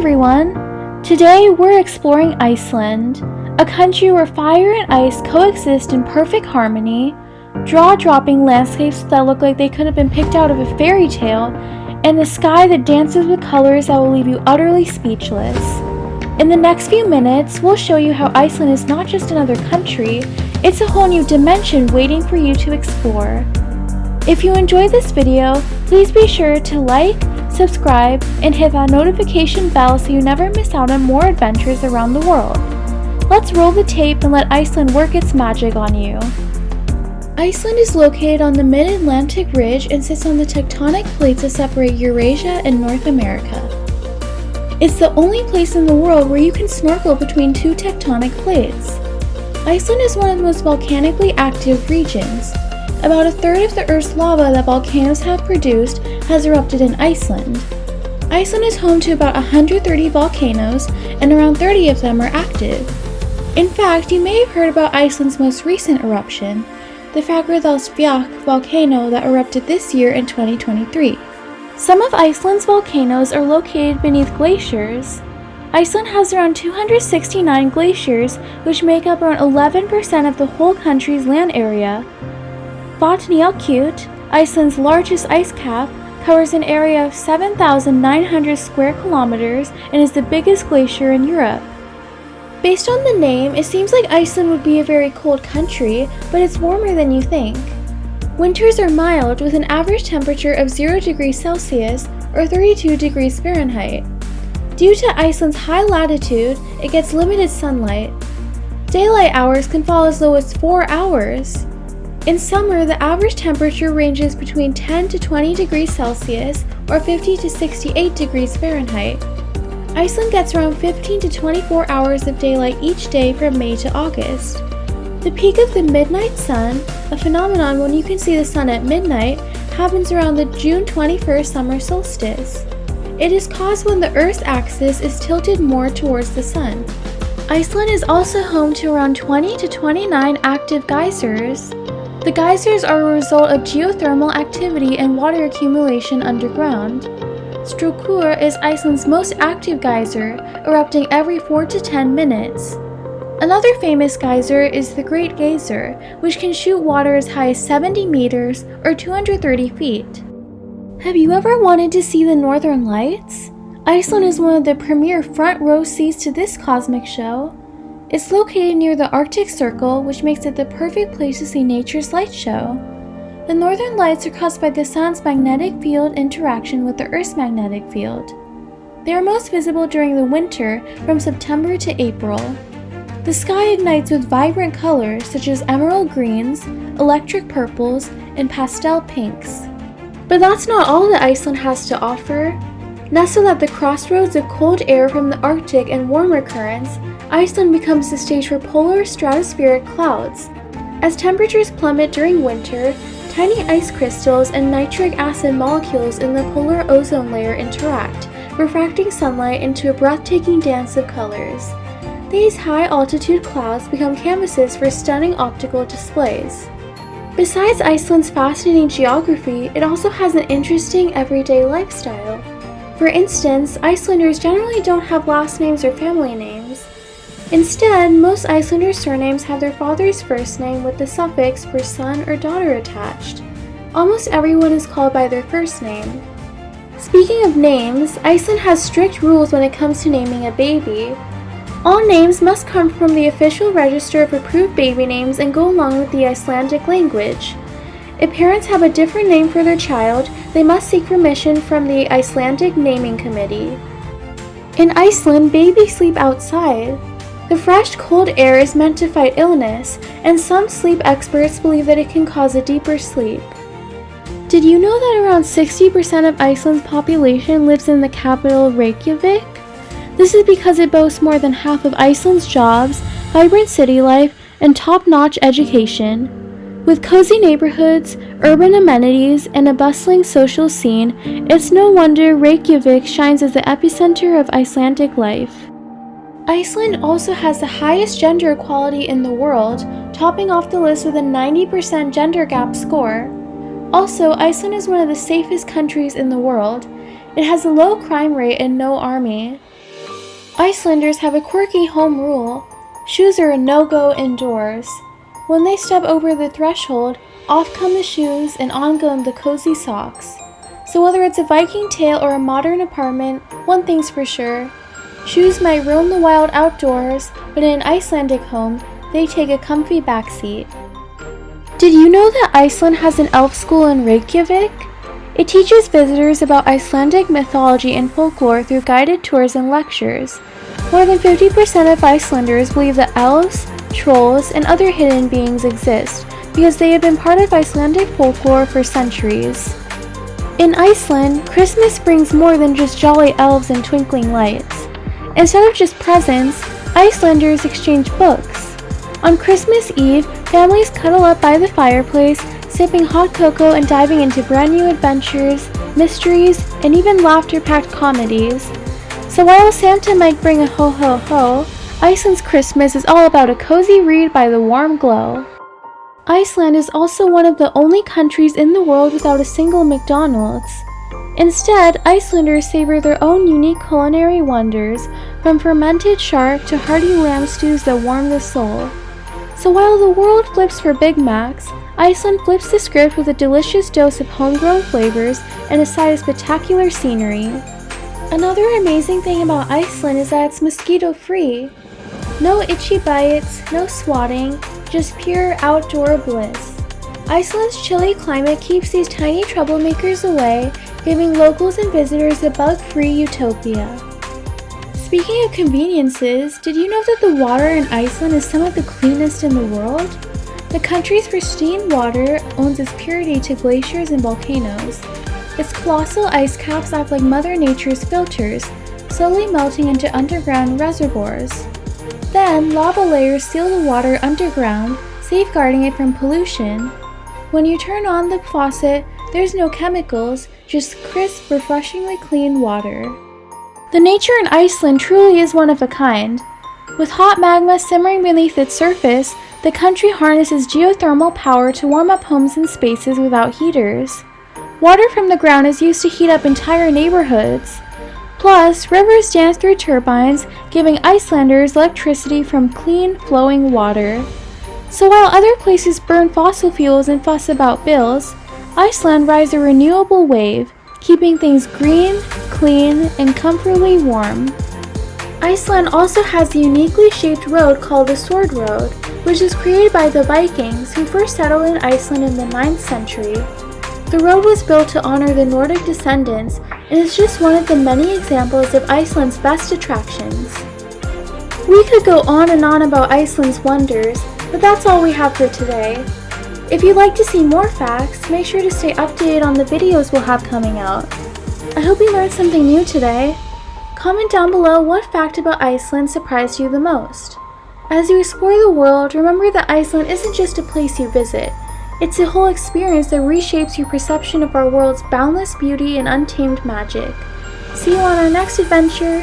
everyone! Today we're exploring Iceland, a country where fire and ice coexist in perfect harmony, jaw-dropping landscapes that look like they could have been picked out of a fairy tale, and a sky that dances with colors that will leave you utterly speechless. In the next few minutes, we'll show you how Iceland is not just another country, it's a whole new dimension waiting for you to explore. If you enjoyed this video, please be sure to like, subscribe, and hit that notification bell so you never miss out on more adventures around the world. Let's roll the tape and let Iceland work its magic on you. Iceland is located on the mid-Atlantic ridge and sits on the tectonic plates that separate Eurasia and North America. It's the only place in the world where you can snorkel between two tectonic plates. Iceland is one of the most volcanically active regions. About a third of the Earth's lava that volcanoes have produced has erupted in Iceland. Iceland is home to about 130 volcanoes, and around 30 of them are active. In fact, you may have heard about Iceland's most recent eruption, the Fagradalsfjall volcano that erupted this year in 2023. Some of Iceland's volcanoes are located beneath glaciers. Iceland has around 269 glaciers, which make up around 11% of the whole country's land area. Vatnajökull, Iceland's largest ice cap, covers an area of 7,900 square kilometers and is the biggest glacier in Europe. Based on the name, it seems like Iceland would be a very cold country, but it's warmer than you think. Winters are mild with an average temperature of 0 degrees Celsius or 32 degrees Fahrenheit. Due to Iceland's high latitude, it gets limited sunlight. Daylight hours can fall as low as 4 hours. In summer, the average temperature ranges between 10 to 20 degrees Celsius or 50 to 68 degrees Fahrenheit. Iceland gets around 15 to 24 hours of daylight each day from May to August. The peak of the midnight sun, a phenomenon when you can see the sun at midnight, happens around the June 21st summer solstice. It is caused when the Earth's axis is tilted more towards the sun. Iceland is also home to around 20 to 29 active geysers. The geysers are a result of geothermal activity and water accumulation underground. Strukur is Iceland's most active geyser, erupting every 4 to 10 minutes. Another famous geyser is the Great Geyser, which can shoot water as high as 70 meters or 230 feet. Have you ever wanted to see the Northern Lights? Iceland is one of the premier front row seats to this cosmic show. It's located near the Arctic Circle, which makes it the perfect place to see nature's light show. The Northern Lights are caused by the sun's magnetic field interaction with the Earth's magnetic field. They are most visible during the winter from September to April. The sky ignites with vibrant colors such as emerald greens, electric purples, and pastel pinks. But that's not all that Iceland has to offer. Nestled at the crossroads of cold air from the Arctic and warmer currents, Iceland becomes the stage for polar stratospheric clouds. As temperatures plummet during winter, tiny ice crystals and nitric acid molecules in the polar ozone layer interact, refracting sunlight into a breathtaking dance of colors. These high-altitude clouds become canvases for stunning optical displays. Besides Iceland's fascinating geography, it also has an interesting everyday lifestyle. For instance, Icelanders generally don't have last names or family names. Instead, most Icelanders' surnames have their father's first name with the suffix for son or daughter attached. Almost everyone is called by their first name. Speaking of names, Iceland has strict rules when it comes to naming a baby. All names must come from the official register of approved baby names and go along with the Icelandic language. If parents have a different name for their child, they must seek permission from the Icelandic Naming Committee. In Iceland, babies sleep outside. The fresh, cold air is meant to fight illness, and some sleep experts believe that it can cause a deeper sleep. Did you know that around 60% of Iceland's population lives in the capital Reykjavik? This is because it boasts more than half of Iceland's jobs, vibrant city life, and top-notch education. With cozy neighborhoods, urban amenities, and a bustling social scene, it's no wonder Reykjavik shines as the epicenter of Icelandic life. Iceland also has the highest gender equality in the world, topping off the list with a 90% gender gap score. Also, Iceland is one of the safest countries in the world. It has a low crime rate and no army. Icelanders have a quirky home rule. Shoes are a no-go indoors. When they step over the threshold, off come the shoes and on go the cozy socks. So whether it's a Viking tale or a modern apartment, one thing's for sure. Shoes might roam the wild outdoors, but in an Icelandic home, they take a comfy backseat. Did you know that Iceland has an elf school in Reykjavik? It teaches visitors about Icelandic mythology and folklore through guided tours and lectures. More than 50% of Icelanders believe that elves, trolls, and other hidden beings exist because they have been part of Icelandic folklore for centuries. In Iceland, Christmas brings more than just jolly elves and twinkling lights. Instead of just presents, Icelanders exchange books. On Christmas Eve, families cuddle up by the fireplace, sipping hot cocoa and diving into brand new adventures, mysteries, and even laughter-packed comedies. So while Santa might bring a ho-ho-ho, Iceland's Christmas is all about a cozy read by the warm glow. Iceland is also one of the only countries in the world without a single McDonald's. Instead, Icelanders savor their own unique culinary wonders, from fermented shark to hearty lamb stews that warm the soul. So while the world flips for Big Macs, Iceland flips the script with a delicious dose of homegrown flavors and a side of spectacular scenery. Another amazing thing about Iceland is that it's mosquito-free. No itchy bites, no swatting, just pure outdoor bliss. Iceland's chilly climate keeps these tiny troublemakers away, giving locals and visitors a bug-free utopia. Speaking of conveniences, did you know that the water in Iceland is some of the cleanest in the world? The country's pristine water owes its purity to glaciers and volcanoes. Its colossal ice caps act like Mother Nature's filters, slowly melting into underground reservoirs. Then, lava layers seal the water underground, safeguarding it from pollution. When you turn on the faucet, there's no chemicals, just crisp, refreshingly clean water. The nature in Iceland truly is one of a kind. With hot magma simmering beneath its surface, the country harnesses geothermal power to warm up homes and spaces without heaters. Water from the ground is used to heat up entire neighborhoods. Plus, rivers dance through turbines, giving Icelanders electricity from clean, flowing water. So while other places burn fossil fuels and fuss about bills, Iceland rides a renewable wave, keeping things green, clean, and comfortably warm. Iceland also has a uniquely shaped road called the Sword Road, which was created by the Vikings who first settled in Iceland in the 9th century. The road was built to honor the Nordic descendants and is just one of the many examples of Iceland's best attractions. We could go on and on about Iceland's wonders, but that's all we have for today. If you'd like to see more facts, make sure to stay updated on the videos we'll have coming out. I hope you learned something new today. Comment down below what fact about Iceland surprised you the most. As you explore the world, remember that Iceland isn't just a place you visit. It's a whole experience that reshapes your perception of our world's boundless beauty and untamed magic. See you on our next adventure!